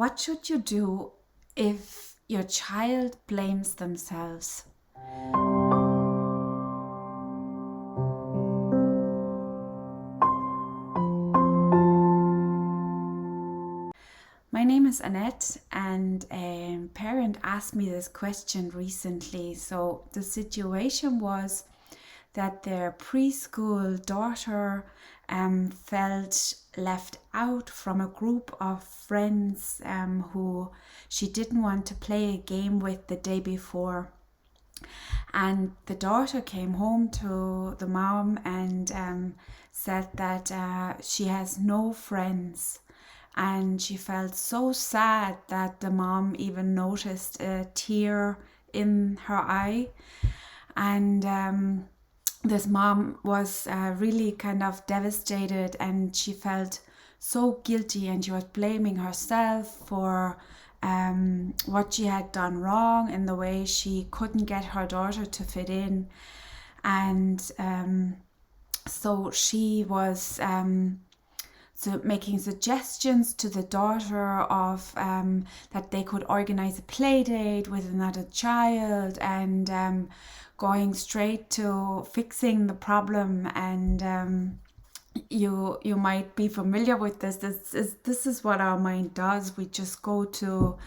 What should you do if your child blames themselves? My name is Annette, and a parent asked me this question recently. So, the situation was that their preschool daughter felt left out from a group of friends who she didn't want to play a game with the day before. And the daughter came home to the mom and said that she has no friends. And she felt so sad that the mom even noticed a tear in her eye. And this mom was really kind of devastated, and she felt so guilty, and she was blaming herself for what she had done wrong in the way she couldn't get her daughter to fit in. And so she was making suggestions to the daughter of that they could organize a play date with another child, and going straight to fixing the problem. And you might be familiar with this. This is what our mind does. We just go to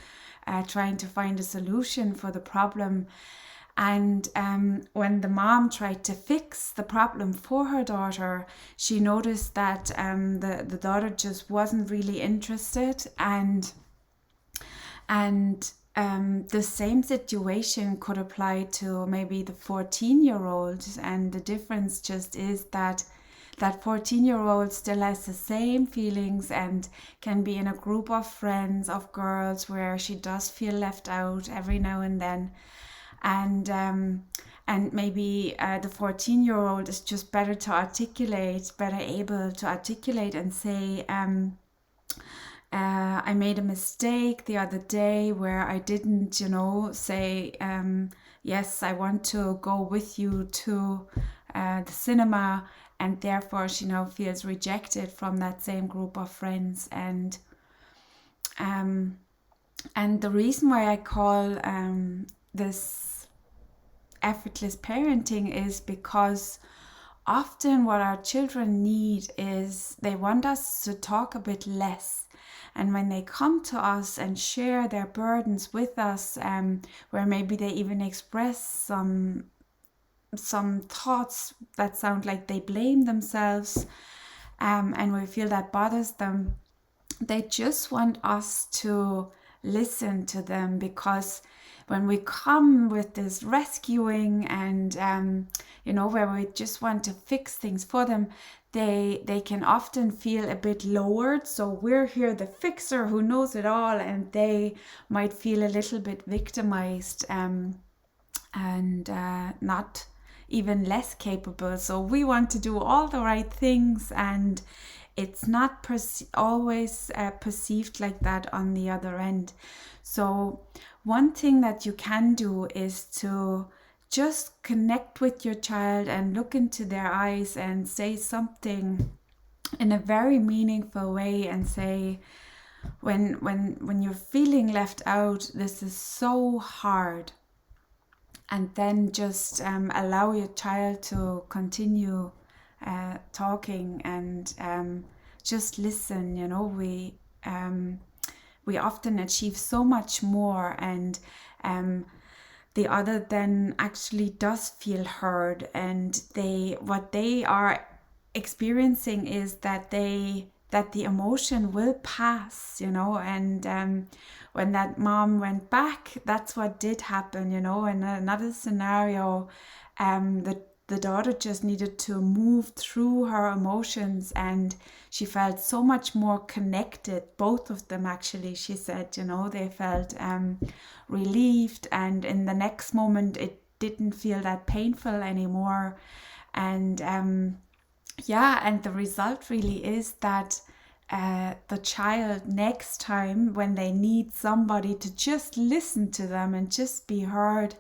trying to find a solution for the problem. And when the mom tried to fix the problem for her daughter, she noticed that the daughter just wasn't really interested. And the same situation could apply to maybe the 14-year-old. And the difference just is that 14-year-old still has the same feelings and can be in a group of friends, of girls, where she does feel left out every now and then. And maybe the 14-year-old is just better able to articulate and say, I made a mistake the other day where I didn't, say, yes, I want to go with you to the cinema. And therefore, she now feels rejected from that same group of friends. And the reason why I call this effortless parenting is because often what our children need is they want us to talk a bit less. And when they come to us and share their burdens with us, where maybe they even express some thoughts that sound like they blame themselves, and we feel that bothers them, they just want us to listen to them. Because when we come with this rescuing and where we just want to fix things for them, they can often feel a bit lowered. So we're here, the fixer who knows it all, and they might feel a little bit victimized and not even less capable. So we want to do all the right things, and it's not always perceived like that on the other end. So one thing that you can do is to just connect with your child and look into their eyes and say something in a very meaningful way, and say, when you're feeling left out, this is so hard. And then just allow your child to continue talking, and just listen. We often achieve so much more, and the other then actually does feel heard, and what they are experiencing is that the emotion will pass, and when that mom went back, that's what did happen. In another scenario, the daughter just needed to move through her emotions, and she felt so much more connected. Both of them, actually, she said, they felt relieved, and in the next moment it didn't feel that painful anymore. And and the result really is that the child, next time when they need somebody to just listen to them and just be heard,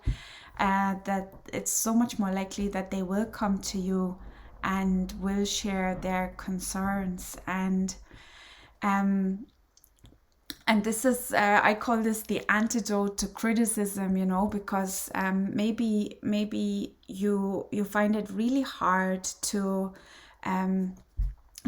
that it's so much more likely that they will come to you and will share their concerns. And and this is I call this the antidote to criticism, you know, because maybe you find it really hard to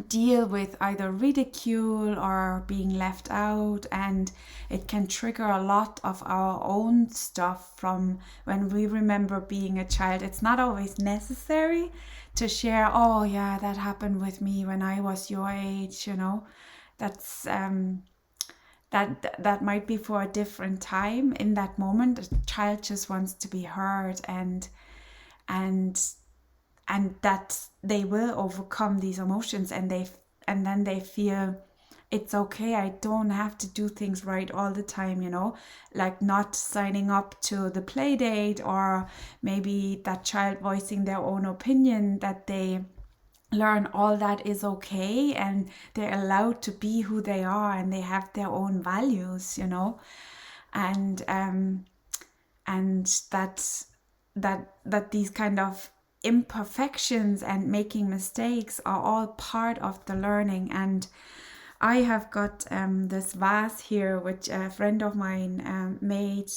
deal with either ridicule or being left out, and it can trigger a lot of our own stuff from when we remember being a child. It's not always necessary to share, oh yeah, that happened with me when I was your age, you know. That's that might be for a different time. In that moment, a child just wants to be heard, and that they will overcome these emotions, and then they feel it's okay. I don't have to do things right all the time, you know, like not signing up to the play date, or maybe that child voicing their own opinion, that they learn all that is okay, and they're allowed to be who they are, and they have their own values, you know. And that these kind of imperfections and making mistakes are all part of the learning. And I have got this vase here which a friend of mine made,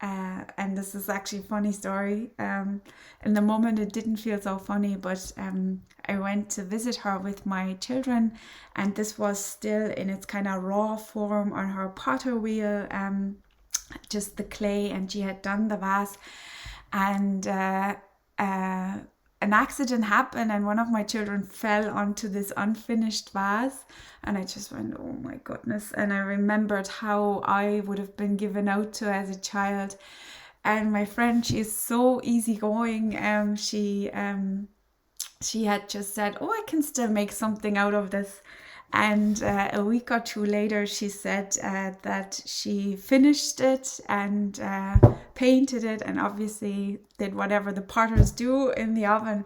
and this is actually a funny story. In the moment it didn't feel so funny, but I went to visit her with my children, and this was still in its kind of raw form on her potter wheel, just the clay, and she had done the vase, and an accident happened, and one of my children fell onto this unfinished vase, and I just went, oh my goodness. And I remembered how I would have been given out to as a child. And my friend, she's so easygoing. She had just said, oh, I can still make something out of this. And a week or two later, she said that she finished it and painted it, and obviously did whatever the potters do in the oven.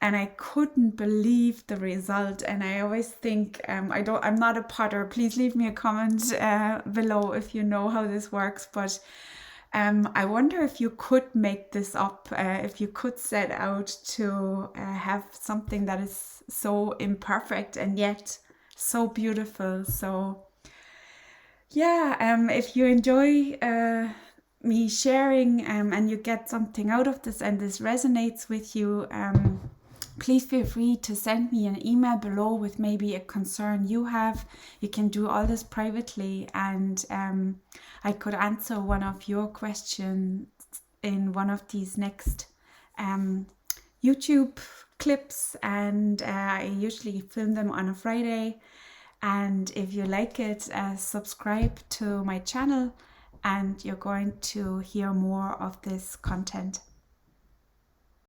And I couldn't believe the result. And I always think, I'm not a potter. Please leave me a comment below if you know how this works. But I wonder if you could make this up, if you could set out to have something that is so imperfect and yet so beautiful. So yeah, if you enjoy me sharing and you get something out of this, and this resonates with you, please feel free to send me an email below with maybe a concern you have. You can do all this privately, and I could answer one of your questions in one of these next YouTube clips, and I usually film them on a Friday. And if you like it, subscribe to my channel, and you're going to hear more of this content.